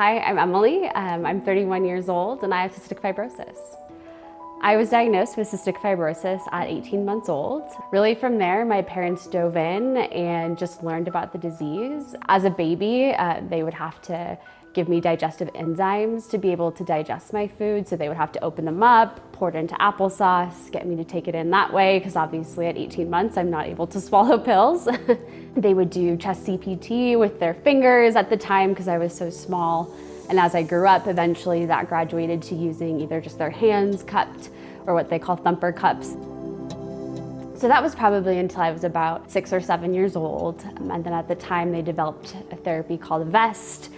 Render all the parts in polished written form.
Hi, I'm Emily. I'm 31 years old and I have cystic fibrosis. I was diagnosed with cystic fibrosis at 18 months old. Really from there, my parents dove in and just learned about the disease. As a baby, they would have to give me digestive enzymes to be able to digest my food. So they would have to open them up, pour it into applesauce, get me to take it in that way, because obviously at 18 months, I'm not able to swallow pills. They would do chest CPT with their fingers at the time because I was so small. And as I grew up, eventually that graduated to using either just their hands cupped or what they call thumper cups. So that was probably until I was about 6 or 7 years old. And then at the time they developed a therapy called a vest,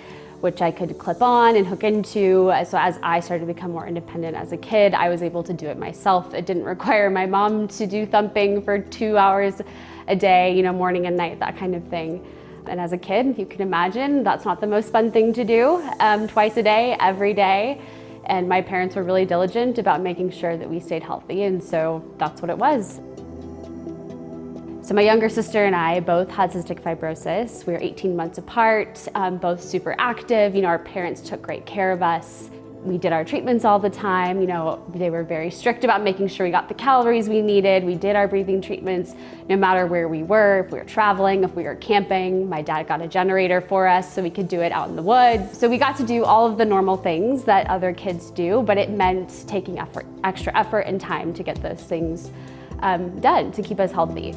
which I could clip on and hook into. So as I started to become more independent as a kid, I was able to do it myself. It didn't require my mom to do thumping for 2 hours a day, morning and night, that kind of thing. And as a kid, you can imagine that's not the most fun thing to do, twice a day, every day. And my parents were really diligent about making sure that we stayed healthy, and so that's what it was. So my younger sister and I both had cystic fibrosis. We were 18 months apart, both super active. Our parents took great care of us. We did our treatments all the time. They were very strict about making sure we got the calories we needed. We did our breathing treatments no matter where we were, if we were traveling, if we were camping. My dad got a generator for us so we could do it out in the woods. So we got to do all of the normal things that other kids do, but it meant taking extra effort and time to get those things done to keep us healthy.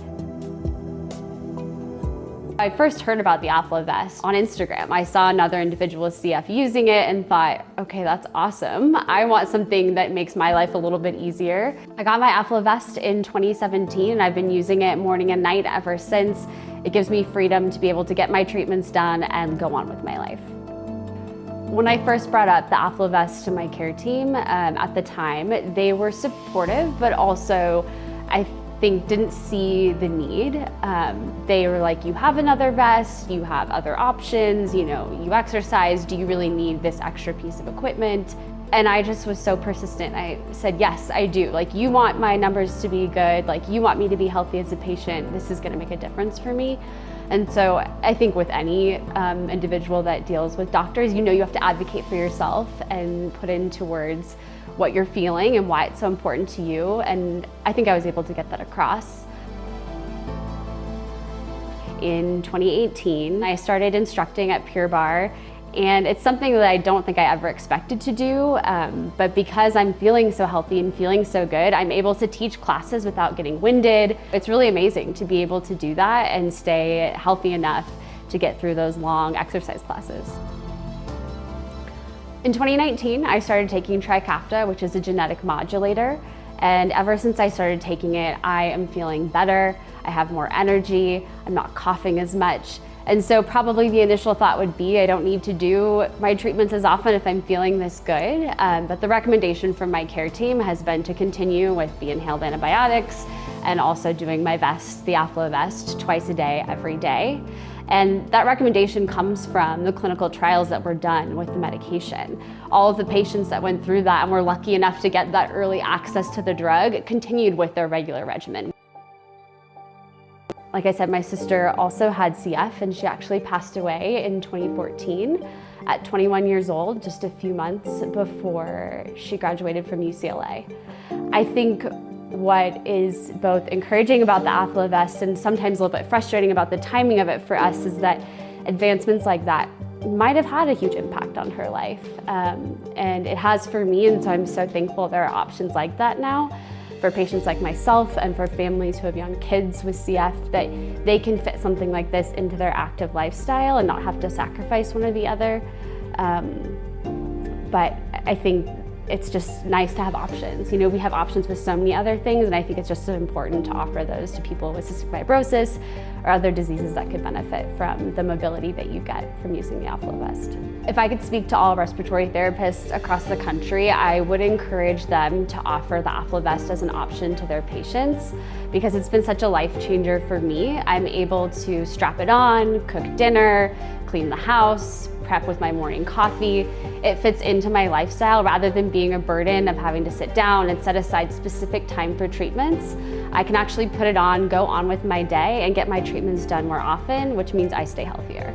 I first heard about the AffloVest on Instagram. I saw another individual with CF using it and thought, okay, that's awesome. I want something that makes my life a little bit easier. I got my AffloVest in 2017 and I've been using it morning and night ever since. It gives me freedom to be able to get my treatments done and go on with my life. When I first brought up the AffloVest to my care team at the time, they were supportive, but also I think didn't see the need. They were like, you have another vest, you have other options, you exercise, do you really need this extra piece of equipment? And I just was so persistent. I said, yes, I do. You want my numbers to be good, you want me to be healthy as a patient, this is gonna make a difference for me. And so I think with any individual that deals with doctors, you have to advocate for yourself and put into words what you're feeling and why it's so important to you. And I think I was able to get that across. In 2018, I started instructing at Pure Barre, and it's something that I don't think I ever expected to do, but because I'm feeling so healthy and feeling so good, I'm able to teach classes without getting winded. It's really amazing to be able to do that and stay healthy enough to get through those long exercise classes. In 2019, I started taking Trikafta, which is a genetic modulator, and ever since I started taking it, I am feeling better, I have more energy, I'm not coughing as much. And so probably the initial thought would be I don't need to do my treatments as often if I'm feeling this good, but the recommendation from my care team has been to continue with the inhaled antibiotics and also doing my vest, the AffloVest, twice a day, every day. And that recommendation comes from the clinical trials that were done with the medication. All of the patients that went through that and were lucky enough to get that early access to the drug continued with their regular regimen. Like I said, my sister also had CF and she actually passed away in 2014 at 21 years old, just a few months before she graduated from UCLA. I think what is both encouraging about the AffloVest and sometimes a little bit frustrating about the timing of it for us is that advancements like that might have had a huge impact on her life. And it has for me, and so I'm so thankful there are options like that now for patients like myself and for families who have young kids with CF, that they can fit something like this into their active lifestyle and not have to sacrifice one or the other. But I think it's just nice to have options. We have options with so many other things, and I think it's just so important to offer those to people with cystic fibrosis or other diseases that could benefit from the mobility that you get from using the AffloVest. If I could speak to all respiratory therapists across the country, I would encourage them to offer the AffloVest as an option to their patients because it's been such a life changer for me. I'm able to strap it on, cook dinner, clean the house, prep with my morning coffee. It fits into my lifestyle rather than being a burden of having to sit down and set aside specific time for treatments. I can actually put it on, go on with my day, and get my treatments done more often, which means I stay healthier.